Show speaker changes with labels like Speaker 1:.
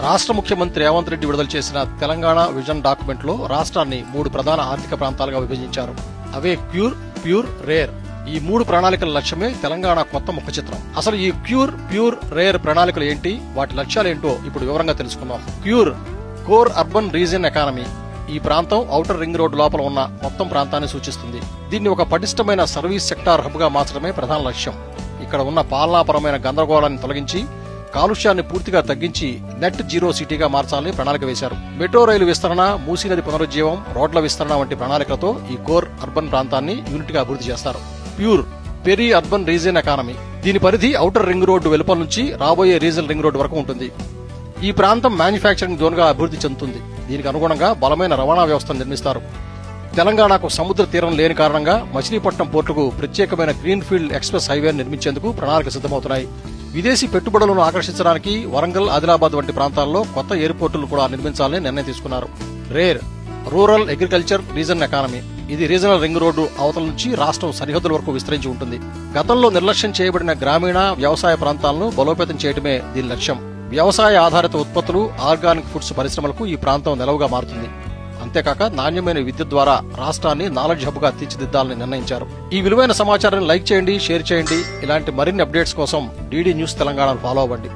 Speaker 1: రాష్ట్ర ముఖ్యమంత్రి రేవంత్ రెడ్డి విడుదల చేసిన తెలంగాణ విజన్ డాక్యుమెంట్ లో రాష్ట్రాన్ని 3 ప్రధాన ఆర్థిక ప్రాంతాలుగా విభజించారు. అవే క్యూర్, ప్యూర్, రేర్. ఈ 3 ప్రణాళికల లక్ష్యమే తెలంగాణ కొత్త ముఖ చిత్రం. అసలు ఈ క్యూర్, ప్యూర్, రేర్ ప్రణాళికలు ఏంటి, వాటి లక్ష్యాలేంటో ఇప్పుడు వివరంగా తెలుసుకుందాం. Cure, core urban region economy. ఈ ప్రాంతం ఔటర్ రింగ్ రోడ్డు లోపల ఉన్న మొత్తం ప్రాంతాన్ని సూచిస్తుంది. దీన్ని ఒక పటిష్టమైన సర్వీస్ సెక్టార్ హబ్ గా మార్చడమే ప్రధాన లక్ష్యం. ఇక్కడ ఉన్న పాలనాపరమైన గందరగోళాన్ని తొలగించి కాలుష్యాన్ని పూర్తిగా తగ్గించి నెట్ జీరో సిటీగా మార్చాలని ప్రణాళిక వేశారు. మెట్రో రైలు విస్తరణ, మూసీ నది పునరుజ్జీవం, రోడ్ల విస్తరణ వంటి ప్రణాళికలతో ఈ కోర్ అర్బన్ ప్రాంతాన్ని యూనిట్ గా అభివృద్ధి చేస్తారు. Pure, peri urban region economy. దీని పరిధి ఔటర్ రింగ్ రోడ్డు వెలుపల నుంచి రాబోయే రీజనల్ రింగ్ రోడ్డు వరకు ఉంటుంది. ఈ ప్రాంతం మ్యానుఫ్యాక్చరింగ్ జోన్ గా అభివృద్ధి చెందుతుంది. దీనికి అనుగుణంగా బలమైన రవాణా వ్యవస్థను నిర్మిస్తారు. తెలంగాణకు సముద్ర తీరం లేని కారణంగా మచిలీపట్నం పోర్టుకు ప్రత్యేకమైన గ్రీన్ ఫీల్డ్ ఎక్స్ప్రెస్ హైవేను నిర్మించేందుకు ప్రణాళిక సిద్దమవుతున్నాయి. విదేశీ పెట్టుబడులను ఆకర్షించడానికి వరంగల్, ఆదిలాబాద్ వంటి ప్రాంతాల్లో కొత్త ఎయిర్పోర్టులు కూడా నిర్మించాలని నిర్ణయం తీసుకున్నారు. Rare, rural agriculture reason economy. ఇది రీజనల్ రింగ్ రోడ్డు అవతల నుంచి రాష్ట్రం సరిహద్దుల వరకు విస్తరించి ఉంటుంది. గతంలో నిర్లక్ష్యం చేయబడిన గ్రామీణ వ్యవసాయ ప్రాంతాలను బలోపేతం చేయడమే దీని లక్ష్యం. వ్యవసాయ ఆధారిత ఉత్పత్తులు, ఆర్గానిక్ ఫుడ్స్ పరిశ్రమలకు ఈ ప్రాంతం నెలవుగా మారుతుంది. అంతేకాక నాణ్యమైన విద్యుత్ ద్వారా రాష్ట్రాన్ని నాలెడ్జ్ హబ్ గా తీర్చిదిద్దాలని నిర్ణయించారు. ఈ విలువైన సమాచారాన్ని లైక్ చేయండి, షేర్ చేయండి. ఇలాంటి మరిన్ని అప్డేట్స్ కోసం DD న్యూస్ తెలంగాణను ఫాలో అవ్వండి.